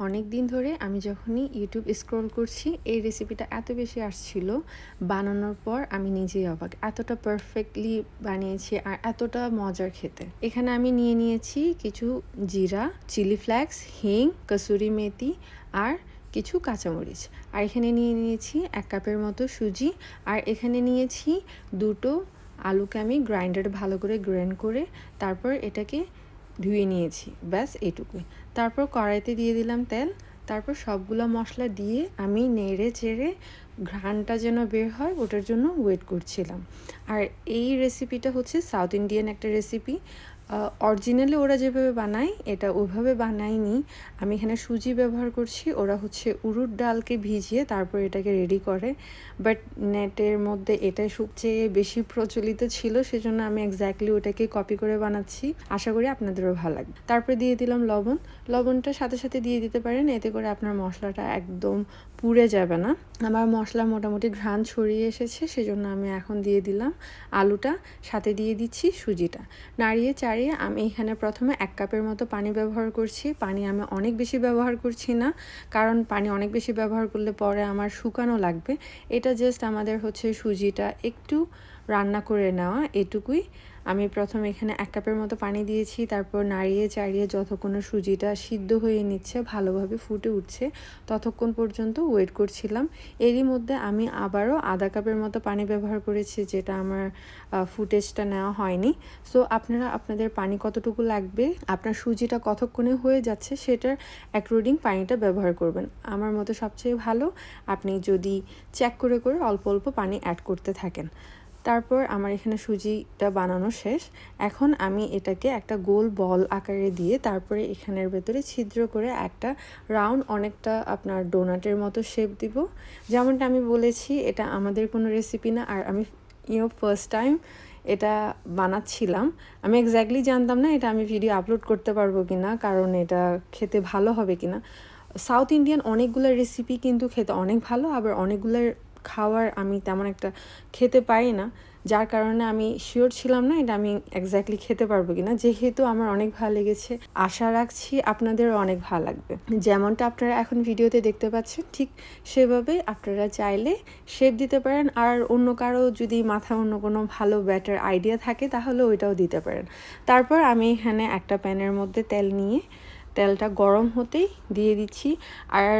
অনেক দিন ধরে আমি যখনই ইউটিউব স্ক্রল করছি এই রেসিপিটা এত বেশি আসছিল, বানানোর পর আমি নিজেই অবাক, এতটা পারফেক্টলি বানিয়েছি আর এতটা মজার খেতে। এখানে আমি নিয়ে নিয়েছি কিছু জিরা, চিলি ফ্লেক্স, হিং, কসুরি মেথি আর কিছু কাঁচামরিচ। আর এখানে নিয়ে নিয়েছি 1 কাপের মতো সুজি। আর এখানে নিয়েছি দুটো আলুকে আমি গ্রাইন্ডারে ভালো করে গ্রাইন্ড করে তারপর এটাকে ধুয়ে নিয়েছি, ব্যাস এইটুকুই। তারপর কড়াইতে দিয়ে দিলাম তেল। তারপর সবগুলো মশলা দিয়ে আমি নেড়ে চেড়ে ঘ্রাণটা যেন বের হয় ওটার জন্য ওয়েট করছিলাম। আর এই রেসিপিটা হচ্ছে সাউথ ইন্ডিয়ান একটা রেসিপি। অরিজিনালি ওরা যেভাবে বানায় এটা ওইভাবে বানায়নি। আমি এখানে সুজি ব্যবহার করছি, ওরা হচ্ছে উড়দ ডালকে ভিজিয়ে তারপর এটাকে রেডি করে। বাট নেটের মধ্যে এটাই সবচেয়ে বেশি প্রচলিত ছিল, সেজন্য আমি এক্স্যাক্টলি ওটাকে কপি করে বানাচ্ছি। আশা করি আপনাদেরও ভালো লাগবে। তারপরে দিয়ে দিলাম লবণ। লবণটা সাথে সাথে দিয়ে দিতে পারেন, এতে করে আপনার মশলাটা একদম পুড়ে যাবে না। আমার মশলা মোটামুটি ঘ্রাণ ছড়িয়ে এসেছে, সেজন্য আমি এখন দিয়ে দিলাম আলুটা, সাথে দিয়ে দিচ্ছি সুজিটা। নাড়িয়ে চাড়িয়ে আমি এখানে প্রথমে 1 কাপের মতো পানি ব্যবহার করছি। পানি আমি অনেক বেশি ব্যবহার করছি না, কারণ পানি অনেক বেশি ব্যবহার করলে পরে আমার শুকানো লাগবে। এটা জাস্ট আমাদের হচ্ছে সুজিটা একটু রান্না করে নেওয়া, এটুকুই। আমি প্রথমে এখানে 1 কাপের মতো পানি দিয়েছি, তারপর নাড়িয়ে চাড়িয়ে যতক্ষণ সুজিটা সিদ্ধ হয়ে নিচ্ছে, ভালোভাবে ফুটে উঠছে, ততক্ষণ পর্যন্ত ওয়েট করছিলাম। এরই মধ্যে আমি আবারও আধা কাপের মতো পানি ব্যবহার করেছি, যেটা আমার ফুটেজটা নেওয়া হয়নি। সো আপনারা আপনাদের পানি কতটুকু লাগবে, আপনার সুজিটা কতক্ষণে হয়ে যাচ্ছে সেটার অ্যাকর্ডিং পানিটা ব্যবহার করবেন। আমার মতো সবচেয়ে ভালো আপনি যদি চেক করে করে অল্প অল্প পানি অ্যাড করতে থাকেন। তারপর আমার এখানে সুজিটা বানানো শেষ। এখন আমি এটাকে একটা গোল বল আকারে দিয়ে তারপরে এখানের ভেতরে ছিদ্র করে একটা রাউন্ড, অনেকটা আপনার ডোনাটের মতো শেপ দিব। যেমনটা আমি বলেছি, এটা আমাদের কোনো রেসিপি না, আর আমি ফার্স্ট টাইম এটা বানাচ্ছিলাম। আমি এক্স্যাক্টলি জানতাম না এটা আমি ভিডিও আপলোড করতে পারবো কি না, কারণ এটা খেতে ভালো হবে কি না। সাউথ ইন্ডিয়ান অনেকগুলো রেসিপি কিন্তু খেতে অনেক ভালো, আবার অনেকগুলোর খাওয়ার আমি তেমন একটা খেতে পারি না, যার কারণে আমি শিওর ছিলাম না এটা আমি এক্স্যাক্টলি খেতে পারবো কিনা। যেহেতু আমার অনেক ভালো লেগেছে, আশা রাখছি আপনাদেরও অনেক ভালো লাগবে। যেমনটা আপনারা এখন ভিডিওতে দেখতে পাচ্ছেন, ঠিক সেভাবে আপনারা চাইলে শেপ দিতে পারেন। আর অন্য কারো যদি মাথায় অন্য কোনো ভালো ব্যাটার আইডিয়া থাকে তাহলে ওইটাও দিতে পারেন। তারপর আমি এখানে একটা প্যানের মধ্যে তেল নিয়ে তেলটা গরম হতেই দিয়ে দিচ্ছি। আর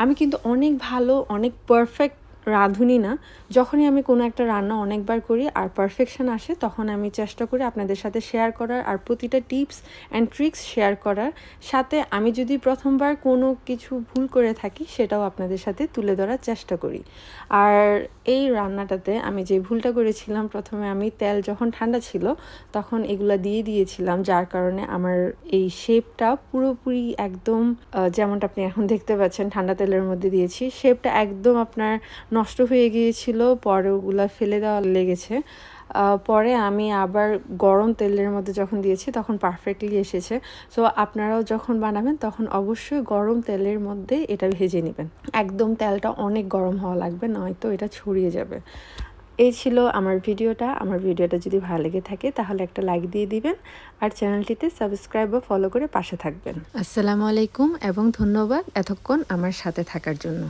আমি কিন্তু অনেক ভালো, অনেক পারফেক্ট রাঁধুনি না। যখনই আমি কোনো একটা রান্না অনেকবার করি আর পারফেকশন আসে, তখন আমি চেষ্টা করি আপনাদের সাথে শেয়ার করার আর প্রতিটা টিপস অ্যান্ড ট্রিক্স শেয়ার করার সাথে আমি যদি প্রথমবার কোনো কিছু ভুল করে থাকি সেটাও আপনাদের সাথে তুলে ধরার চেষ্টা করি। আর এই রান্নাটাতে আমি যে ভুলটা করেছিলাম, প্রথমে আমি তেল যখন ঠান্ডা ছিল তখন এগুলা দিয়ে দিয়েছিলাম, যার কারণে আমার এই শেপটা পুরোপুরি একদম যেমনটা আপনি এখন দেখতে পাচ্ছেন ঠান্ডা তেলের মধ্যে দিয়েছি, শেপটা একদম আপনার নষ্ট হয়ে গিয়েছিল। পরে ওগুলা ফেলে দেওয়া লেগেছে। পরে আমি আবার গরম তেলের মধ্যে যখন দিয়েছি তখন পারফেক্টলি এসেছে। সো আপনারাও যখন বানাবেন তখন অবশ্যই গরম তেলের মধ্যে এটা ভেজে নেবেন। একদম তেলটা অনেক গরম হওয়া লাগবে, নয়তো এটা ছড়িয়ে যাবে। এই ছিল আমার ভিডিওটা। আমার ভিডিওটা যদি ভালো লেগে থাকে তাহলে একটা লাইক দিয়ে দিবেন, আর চ্যানেলটিতে সাবস্ক্রাইব বা ফলো করে পাশে থাকবেন। আসসালামু আলাইকুম এবং ধন্যবাদ এতক্ষণ আমার সাথে থাকার জন্য।